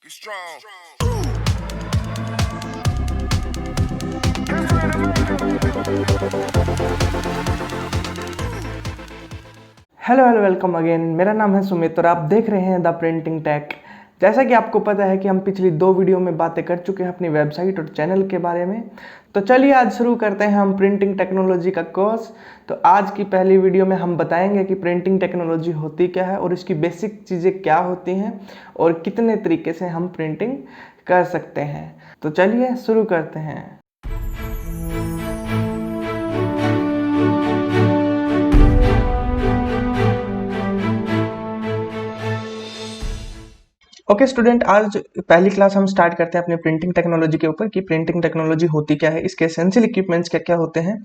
strong. Hello welcome again. मेरा नाम है सुमित और आप देख रहे हैं द प्रिंटिंग टेक। जैसा कि आपको पता है कि हम पिछली 2 वीडियो में बातें कर चुके हैं अपनी वेबसाइट और चैनल के बारे में। तो चलिए आज शुरू करते हैं हम प्रिंटिंग टेक्नोलॉजी का कोर्स। तो आज की पहली वीडियो में हम बताएंगे कि प्रिंटिंग टेक्नोलॉजी होती क्या है और इसकी बेसिक चीज़ें क्या होती हैं और कितने तरीके से हम प्रिंटिंग कर सकते हैं। तो चलिए शुरू करते हैं। ओके स्टूडेंट, आज पहली क्लास हम स्टार्ट करते हैं अपने प्रिंटिंग टेक्नोलॉजी के ऊपर कि प्रिंटिंग टेक्नोलॉजी होती क्या है, इसके एसेंशियल इक्विपमेंट्स क्या क्या होते हैं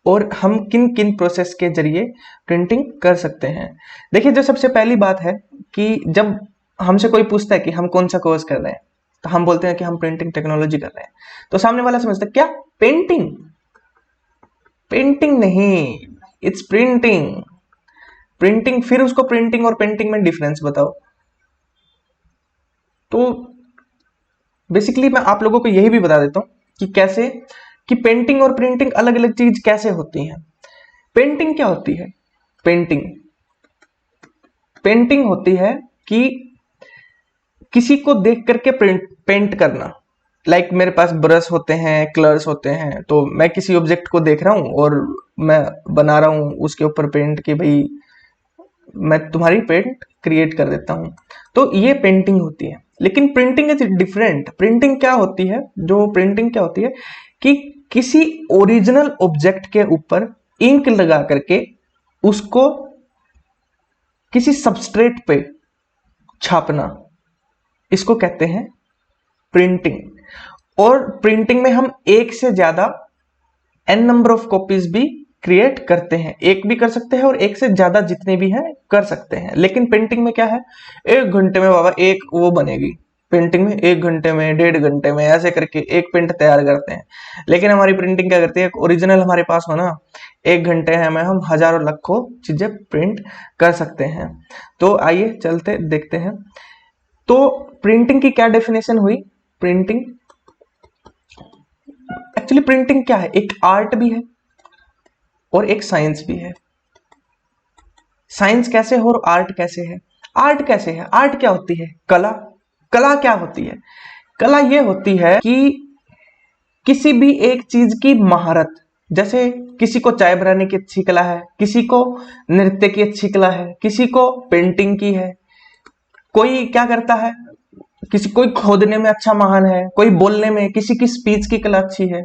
और हम किन किन प्रोसेस के जरिए प्रिंटिंग कर सकते हैं। देखिए, जो सबसे पहली बात है कि जब हमसे कोई पूछता है कि हम कौन सा कोर्स कर रहे हैं तो हम बोलते हैं कि हम प्रिंटिंग टेक्नोलॉजी कर रहे हैं। तो सामने वाला समझता है क्या पेंटिंग? पेंटिंग नहीं, इट्स प्रिंटिंग। प्रिंटिंग, फिर उसको प्रिंटिंग और पेंटिंग में डिफरेंस बताओ। तो बेसिकली मैं आप लोगों को यही भी बता देता हूं कि कैसे कि पेंटिंग और प्रिंटिंग अलग अलग चीज कैसे होती हैं। पेंटिंग क्या होती है? पेंटिंग पेंटिंग होती है कि किसी को देख करके पेंट करना। लाइक मेरे पास ब्रश होते हैं, कलर्स होते हैं, तो मैं किसी ऑब्जेक्ट को देख रहा हूं और मैं बना रहा हूं उसके ऊपर पेंट कि भाई मैं तुम्हारी पेंट क्रिएट कर देता हूं। तो ये पेंटिंग होती है। लेकिन प्रिंटिंग इज डिफरेंट। प्रिंटिंग क्या होती है? जो प्रिंटिंग क्या होती है कि किसी ओरिजिनल ऑब्जेक्ट के ऊपर इंक लगा करके उसको किसी सबस्ट्रेट पे छापना, इसको कहते हैं प्रिंटिंग। और प्रिंटिंग में हम एक से ज्यादा n नंबर ऑफ कॉपीज भी क्रिएट करते हैं। एक भी कर सकते हैं और एक से ज्यादा जितने भी हैं कर सकते हैं। लेकिन पेंटिंग में क्या है, 1 घंटे में बाबा एक वो बनेगी। पेंटिंग में 1 घंटे में, 1.5 घंटे में, ऐसे करके एक पेंट तैयार करते हैं। लेकिन हमारी प्रिंटिंग क्या करती है, ओरिजिनल हमारे पास हो ना, 1 घंटे में हम हजारों लाखों चीजें प्रिंट कर सकते हैं। तो आइए चलते देखते हैं। तो प्रिंटिंग की क्या डेफिनेशन हुई? प्रिंटिंग एक्चुअली प्रिंटिंग क्या है? एक आर्ट भी है और एक साइंस भी है। साइंस कैसे हो और आर्ट कैसे है? आर्ट कैसे है? आर्ट क्या होती है? कला। कला क्या होती है? कला ये होती है कि किसी भी एक चीज की महारत। जैसे किसी को चाय बनाने की अच्छी कला है, किसी को नृत्य की अच्छी कला है, किसी को पेंटिंग की है, कोई क्या करता है, किसी कोई खोदने में अच्छा महान है, कोई बोलने में, किसी की स्पीच की कला अच्छी है।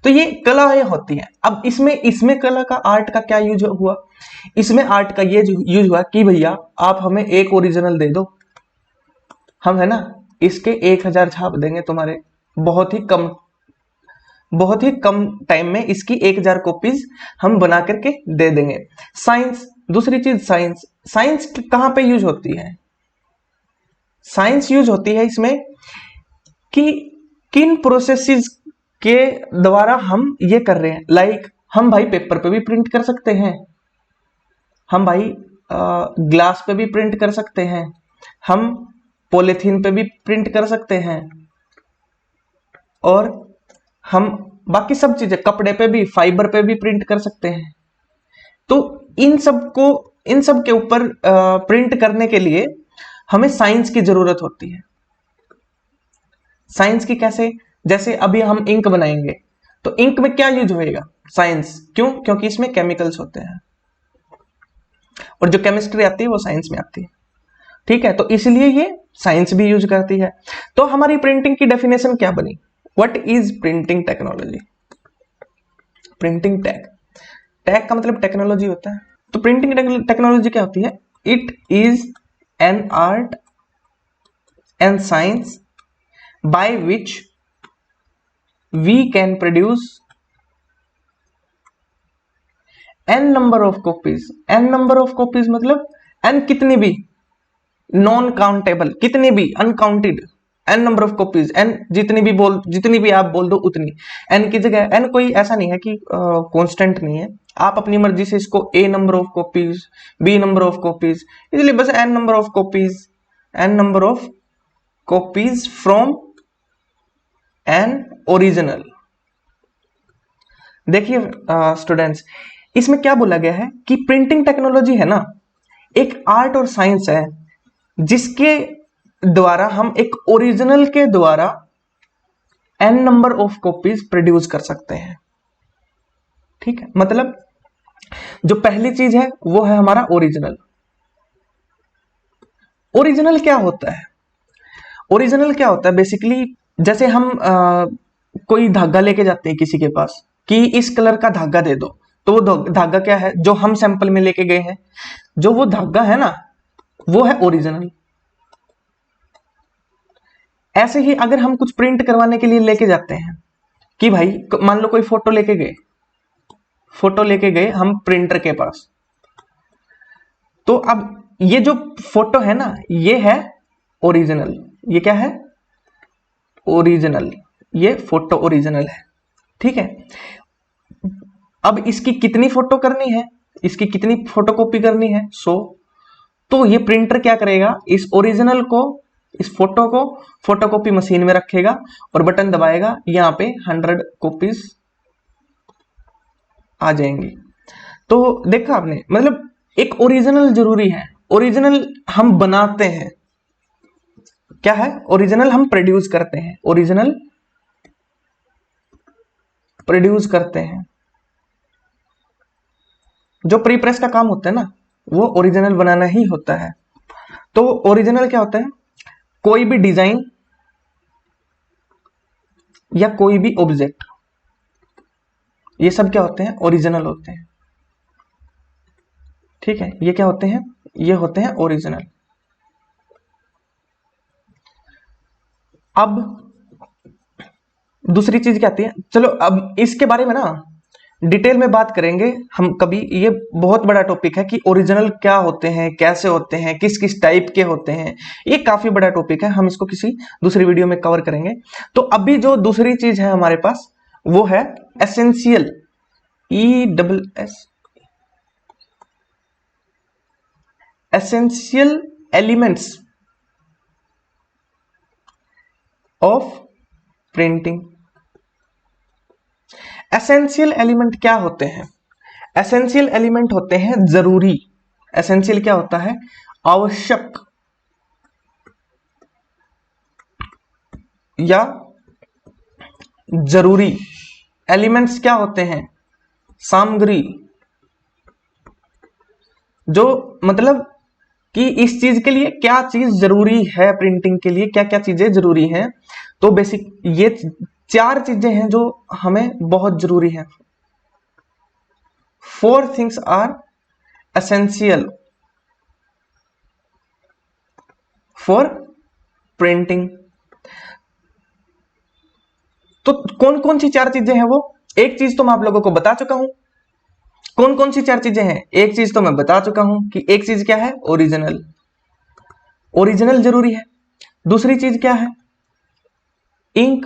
तो ये कला ये होती है। अब इसमें इसमें कला का, आर्ट का क्या यूज हुआ? इसमें आर्ट का ये यूज हुआ कि भैया आप हमें एक ओरिजिनल दे दो, हम है ना इसके 1000 छाप देंगे तुम्हारे। बहुत ही कम टाइम में इसकी 1000 कॉपीज हम बना करके दे देंगे। साइंस, दूसरी चीज साइंस। साइंस कहां पे यूज होती है? साइंस यूज होती है इसमें कि किन प्रोसेसेस के द्वारा हम ये कर रहे हैं। लाइक हम भाई पेपर पे भी प्रिंट कर सकते हैं, हम भाई ग्लास पे भी प्रिंट कर सकते हैं, हम पॉलीथीन पे भी प्रिंट कर सकते हैं और हम बाकी सब चीजें, कपड़े पे भी, फाइबर पे भी प्रिंट कर सकते हैं। तो इन सब के ऊपर प्रिंट करने के लिए हमें साइंस की जरूरत होती है। साइंस की कैसे? जैसे अभी हम इंक बनाएंगे तो इंक में क्या यूज होएगा? साइंस। क्यों? क्योंकि इसमें केमिकल्स होते हैं और जो केमिस्ट्री आती है वो साइंस में आती है। ठीक है, तो इसलिए ये साइंस भी यूज करती है। तो हमारी प्रिंटिंग की डेफिनेशन क्या बनी? What is printing technology? Printing tag, tag का मतलब टेक्नोलॉजी होता है। तो प्रिंटिंग टेक्नोलॉजी क्या होती है? It is an art and science by which we can produce n number of copies। n number of copies मतलब n कितनी भी, नॉन काउंटेबल, कितनी भी, uncounted, n number of copies, n जितनी भी आप बोल दो उतनी। n की जगह, n कोई ऐसा नहीं है कि कांस्टेंट नहीं है, आप अपनी मर्जी से इसको a number of copies, b number of copies, इसलिए बस n number of copies, n number of copies from an original. देखिए स्टूडेंट्स, इसमें क्या बोला गया है कि प्रिंटिंग टेक्नोलॉजी है ना, एक आर्ट और साइंस है जिसके द्वारा हम एक ओरिजिनल के द्वारा n number of copies produce कर सकते हैं। ठीक है, मतलब जो पहली चीज है वो है हमारा ओरिजिनल। ओरिजिनल क्या होता है? ओरिजिनल क्या होता है बेसिकली, जैसे हम कोई धागा लेके जाते हैं किसी के पास कि इस कलर का धागा दे दो, तो वो धागा क्या है जो हम सैंपल में लेके गए हैं, जो वो धागा है ना वो है ओरिजिनल। ऐसे ही अगर हम कुछ प्रिंट करवाने के लिए लेके जाते हैं कि भाई मान लो कोई फोटो लेके गए हम प्रिंटर के पास, तो अब ये जो फोटो है ना ये है ओरिजिनल। ये क्या है? ओरिजिनल। ये फोटो ओरिजिनल है। ठीक है, अब इसकी कितनी फोटो करनी है, इसकी कितनी फोटोकॉपी करनी है 100। तो ये प्रिंटर क्या करेगा, इस ओरिजिनल को, इस फोटो को फोटोकॉपी मशीन में रखेगा और बटन दबाएगा, यहां पे 100 कॉपीज आ जाएंगी। तो देखा आपने, मतलब एक ओरिजिनल जरूरी है। ओरिजिनल हम बनाते हैं, क्या है? ओरिजिनल हम प्रोड्यूस करते हैं, ओरिजिनल प्रोड्यूस करते हैं। जो प्री प्रेस का काम होता है ना वो ओरिजिनल बनाना ही होता है। तो ओरिजिनल क्या होता है? कोई भी डिजाइन या कोई भी ऑब्जेक्ट, ये सब क्या होते हैं? ओरिजिनल होते हैं। ठीक है, ये क्या होते हैं? ये होते हैं ओरिजिनल। अब दूसरी चीज क्या आती है, चलो अब इसके बारे में ना डिटेल में बात करेंगे हम कभी। ये बहुत बड़ा टॉपिक है कि ओरिजिनल क्या होते हैं, कैसे होते हैं, किस किस टाइप के होते हैं। ये काफी बड़ा टॉपिक है, हम इसको किसी दूसरी वीडियो में कवर करेंगे। तो अभी जो दूसरी चीज है हमारे पास वो है essential, ESS, essential elements of printing. Essential element क्या होते हैं? एसेंशियल एलिमेंट होते हैं जरूरी। एसेंशियल क्या होता है? आवश्यक या जरूरी। एलिमेंट्स क्या होते हैं? सामग्री। जो मतलब कि इस चीज के लिए क्या चीज जरूरी है, प्रिंटिंग के लिए क्या क्या चीजें जरूरी हैं। तो बेसिक ये 4 चीजें हैं जो हमें बहुत जरूरी है। 4 things are essential for printing. तो कौन कौन सी 4 चीजें हैं वो? एक चीज तो मैं आप लोगों को बता चुका हूं। कौन कौन सी 4 चीजें हैं? एक चीज तो मैं बता चुका हूं कि एक चीज क्या है? ओरिजिनल। ओरिजिनल जरूरी है। दूसरी चीज क्या है? इंक।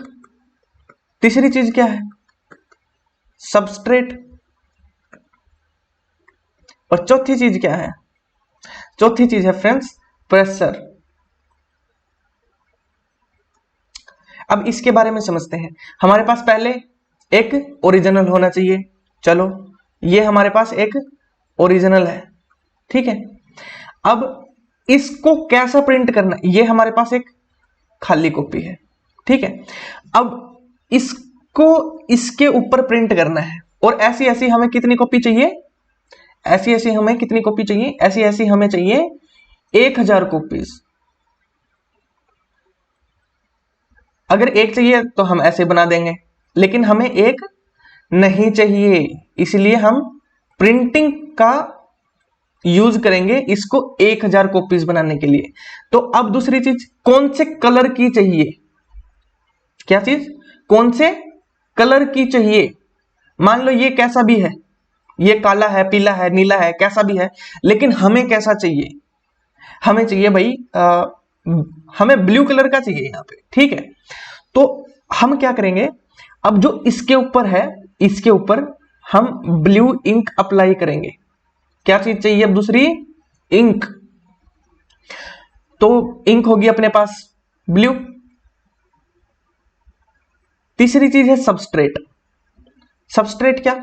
तीसरी चीज क्या है? सबस्ट्रेट। और चौथी चीज क्या है? चौथी चीज है फ्रेंड्स प्रेशर। अब इसके बारे में समझते हैं। हमारे पास पहले एक ओरिजिनल होना चाहिए। चलो ये हमारे पास एक ओरिजिनल है। ठीक है, अब इसको कैसा प्रिंट करना, ये हमारे पास एक खाली कॉपी है। ठीक है, अब इसको इसके ऊपर प्रिंट करना है। और ऐसी ऐसी हमें कितनी कॉपी चाहिए? ऐसी ऐसी हमें कितनी कॉपी चाहिए? ऐसी ऐसी हमें चाहिए 1000 कॉपीज। अगर एक चाहिए तो हम ऐसे बना देंगे, लेकिन हमें एक नहीं चाहिए, इसलिए हम प्रिंटिंग का यूज करेंगे इसको 1000 कॉपीज बनाने के लिए। तो अब दूसरी चीज, कौन से कलर की चाहिए? क्या चीज? कौन से कलर की चाहिए? मान लो ये कैसा भी है, ये काला है, पीला है, नीला है, कैसा भी है, लेकिन हमें कैसा चाहिए? हमें चाहिए भाई हमें ब्लू कलर का चाहिए यहां पे। ठीक है, तो हम क्या करेंगे, अब जो इसके ऊपर है इसके ऊपर हम ब्लू इंक अप्लाई करेंगे। क्या चीज चाहिए अब दूसरी? इंक। तो इंक होगी अपने पास ब्लू। तीसरी चीज है सबस्ट्रेट। सबस्ट्रेट क्या,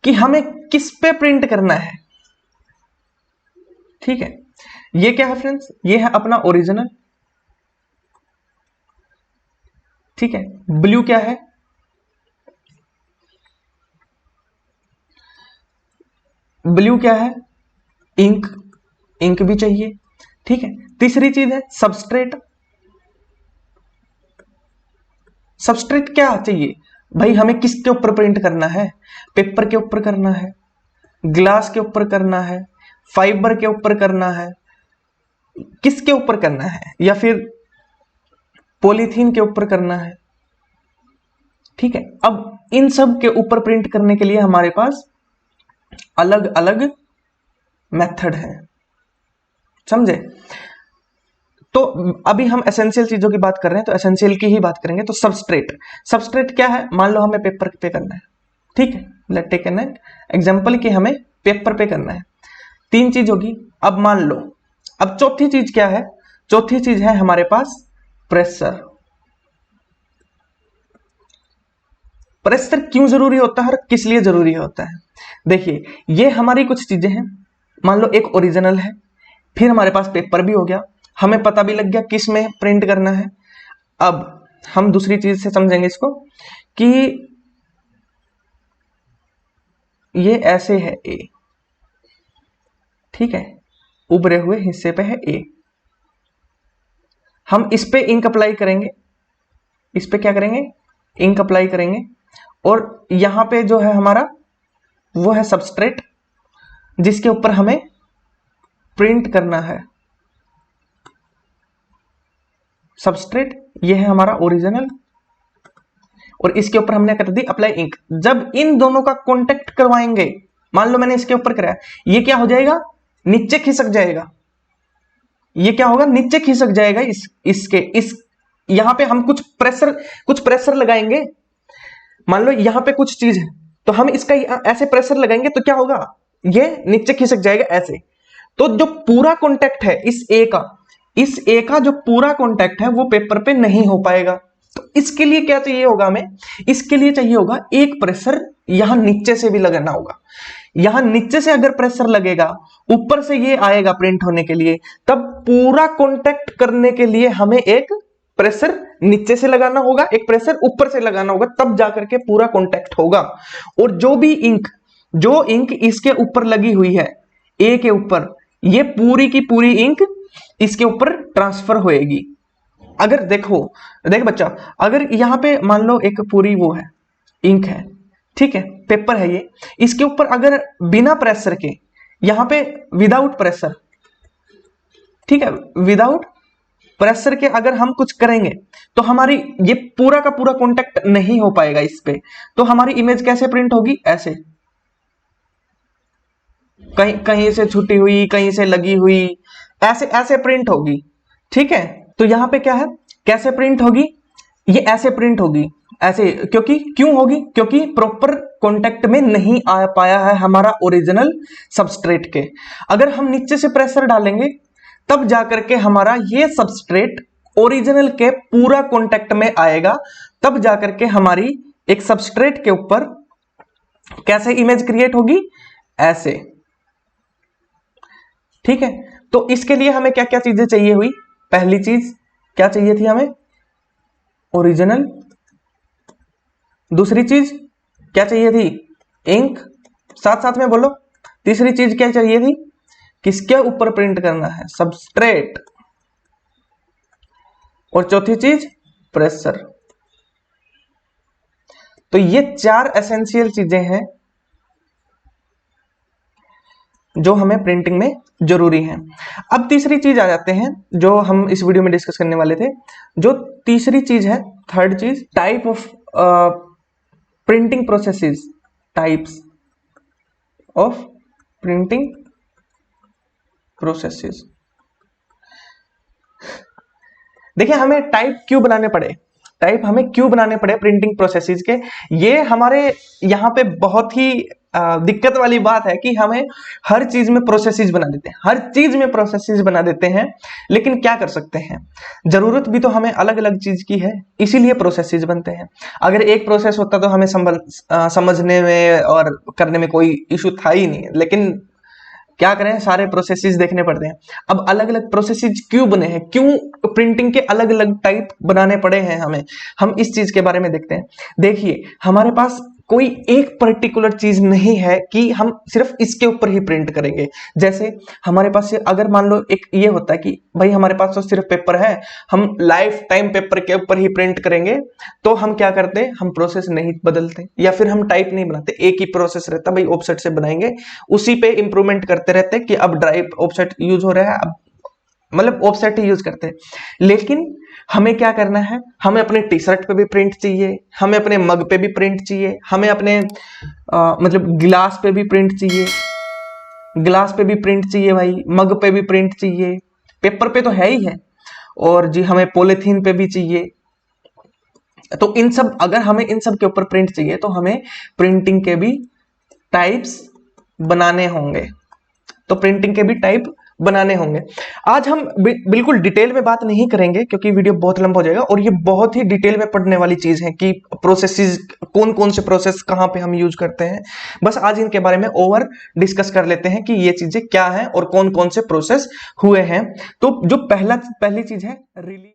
कि हमें किस पे प्रिंट करना है। ठीक है, ये क्या है फ्रेंड्स, ये है अपना ओरिजिनल। ठीक है, ब्लू क्या है, ब्लू क्या है, इंक, इंक भी चाहिए। ठीक है, तीसरी चीज है सबस्ट्रेट। सबस्ट्रेट क्या चाहिए भाई, हमें किसके ऊपर प्रिंट करना है, पेपर के ऊपर करना है, ग्लास के ऊपर करना है, फाइबर के ऊपर करना है, किसके ऊपर करना है, या फिर पॉलीथीन के ऊपर करना है। ठीक है, अब इन सब के ऊपर प्रिंट करने के लिए हमारे पास अलग अलग मेथड है, समझे। तो अभी हम एसेंशियल चीजों की बात कर रहे हैं, तो एसेंशियल की ही बात करेंगे। तो सबस्ट्रेट, सबस्ट्रेट क्या है, मान लो हमें पेपर पे करना है। ठीक है, लेट टेक एन एग्जांपल कि हमें पेपर पे करना है, तीन चीज होगी। अब मान लो, अब चौथी चीज क्या है, चौथी चीज है हमारे पास प्रेशर। प्रेशर क्यों जरूरी होता है और किस लिए जरूरी होता है, देखिए ये हमारी कुछ चीजें हैं। मान लो एक ओरिजिनल है, फिर हमारे पास पेपर भी हो गया, हमें पता भी लग गया किस में प्रिंट करना है। अब हम दूसरी चीज से समझेंगे इसको कि ये ऐसे है ए, ठीक है, उभरे हुए हिस्से पे है ए, हम इस पे इंक अप्लाई करेंगे, इस पे क्या करेंगे, इंक अप्लाई करेंगे, और यहां पे जो है हमारा वो है सबस्ट्रेट जिसके ऊपर हमें प्रिंट करना है। सबस्ट्रेट ये है हमारा ओरिजिनल, और इसके ऊपर हमने कर दी अप्लाई इंक। जब इन दोनों का कांटेक्ट करवाएंगे, मान लो मैंने इसके ऊपर कराया, ये क्या हो जाएगा, नीचे खिसक जाएगा। ये क्या होगा, नीचे खिसक जाएगा। इस यहां पे हम कुछ प्रेशर लगाएंगे। मान लो यहां पे कुछ चीज है, तो हम इसका ऐसे प्रेशर लगाएंगे तो क्या होगा, ये नीचे खिसक जाएगा ऐसे। तो जो पूरा कांटेक्ट है इस ए का जो पूरा कांटेक्ट है वो पेपर पे नहीं हो पाएगा। तो इसके लिए क्या चाहिए होगा हमें, इसके लिए चाहिए होगा एक प्रेशर यहां नीचे से भी लगाना होगा। यहां नीचे से अगर प्रेशर लगेगा, ऊपर से ये आएगा प्रिंट होने के लिए, तब पूरा कांटेक्ट करने के लिए हमें एक प्रेशर नीचे से लगाना होगा, एक प्रेशर ऊपर से लगाना होगा, तब जाकर के पूरा कांटेक्ट होगा। और जो इंक इसके ऊपर लगी हुई है ए के ऊपर, ये पूरी की पूरी इंक इसके ऊपर ट्रांसफर होएगी। अगर देख बच्चा, अगर यहां पे मान लो एक पूरी वो है इंक है, ठीक है, पेपर है ये, इसके ऊपर अगर बिना प्रेशर के, यहां पे विदाउट प्रेशर, ठीक है, विदाउट प्रेशर के अगर हम कुछ करेंगे तो हमारी ये पूरा का पूरा कांटेक्ट नहीं हो पाएगा इस पे। तो हमारी इमेज कैसे प्रिंट होगी, ऐसे कहीं कहीं से छुटी हुई, कहीं से लगी हुई, ऐसे ऐसे प्रिंट होगी। ठीक है, तो यहां पे क्या है, कैसे प्रिंट होगी, ये ऐसे प्रिंट होगी, ऐसे। क्यों होगी, क्योंकि प्रॉपर कांटेक्ट में नहीं आ पाया है हमारा ओरिजिनल सबस्ट्रेट के। अगर हम नीचे से प्रेशर डालेंगे तब जाकर के हमारा ये सबस्ट्रेट ओरिजिनल के पूरा कांटेक्ट में आएगा, तब जाकर के हमारी एक सबस्ट्रेट के ऊपर कैसे इमेज क्रिएट होगी, ऐसे। ठीक है, तो इसके लिए हमें क्या क्या चीजें चाहिए हुई, पहली चीज क्या चाहिए थी हमें, ओरिजिनल। दूसरी चीज क्या चाहिए थी, इंक, साथ साथ में बोलो। तीसरी चीज क्या चाहिए थी, किसके ऊपर प्रिंट करना है, सबस्ट्रेट। और चौथी चीज प्रेशर। तो ये चार एसेंशियल चीजें हैं जो हमें प्रिंटिंग में जरूरी है। अब तीसरी चीज आ जाते हैं जो हम इस वीडियो में डिस्कस करने वाले थे। जो तीसरी चीज है, थर्ड चीज, type of printing processes, types of printing processes. देखिए हमें टाइप क्यों बनाने पड़े, टाइप हमें क्यों बनाने पड़े प्रिंटिंग प्रोसेसेस के, ये हमारे यहाँ पे बहुत ही दिक्कत वाली बात है कि हमें हर चीज में प्रोसेसेस बना देते हैं, हर चीज में प्रोसेसेस बना देते हैं। लेकिन क्या कर सकते हैं, जरूरत भी तो हमें अलग अलग चीज की है, इसीलिए प्रोसेसेस बनते हैं। अगर एक प्रोसेस होता तो हमें समझने में और करने में कोई इशू था ही नहीं, लेकिन क्या करें, सारे प्रोसेसेस देखने पड़ते हैं। अब अलग अलग प्रोसेसेस क्यों बने हैं, क्यों प्रिंटिंग के अलग अलग टाइप बनाने पड़े हैं हमें, हम इस चीज के बारे में देखते हैं। देखिए, हमारे पास कोई एक पर्टिकुलर चीज नहीं है कि हम सिर्फ इसके ऊपर ही प्रिंट करेंगे। जैसे हमारे पास अगर मान लो एक ये होता है कि भाई हमारे पास तो सिर्फ पेपर है, हम लाइफ टाइम पेपर के ऊपर ही प्रिंट करेंगे, तो हम क्या करते हैं, हम प्रोसेस नहीं बदलते या फिर हम टाइप नहीं बनाते, एक ही प्रोसेस रहता, भाई ऑफसेट से बनाएंगे, उसी पे इंप्रूवमेंट करते रहते हैं कि अब ड्राइव ऑफसेट यूज हो रहा है, अब मतलब ऑफसेट ही यूज करते हैं। लेकिन हमें क्या करना है, हमें अपने टी शर्ट पे भी प्रिंट चाहिए, हमें अपने मग पे भी प्रिंट चाहिए, हमें अपने मतलब गिलास पे भी प्रिंट चाहिए, गिलास पे भी प्रिंट चाहिए भाई, मग पे भी प्रिंट चाहिए, पेपर पे तो है ही है, और जी हमें पॉलिथीन पे भी चाहिए। तो इन सब, अगर हमें इन सब के ऊपर प्रिंट चाहिए तो हमें प्रिंटिंग के भी टाइप्स बनाने होंगे, तो प्रिंटिंग के भी टाइप बनाने होंगे। आज हम बिल्कुल डिटेल में बात नहीं करेंगे क्योंकि वीडियो बहुत लंबा हो जाएगा, और ये बहुत ही डिटेल में पढ़ने वाली चीज है कि प्रोसेसेस, कौन कौन से प्रोसेस कहाँ पे हम यूज करते हैं। बस आज इनके बारे में ओवर डिस्कस कर लेते हैं कि ये चीजें क्या है और कौन कौन से प्रोसेस हुए हैं। तो जो पहली चीज है रिलीज।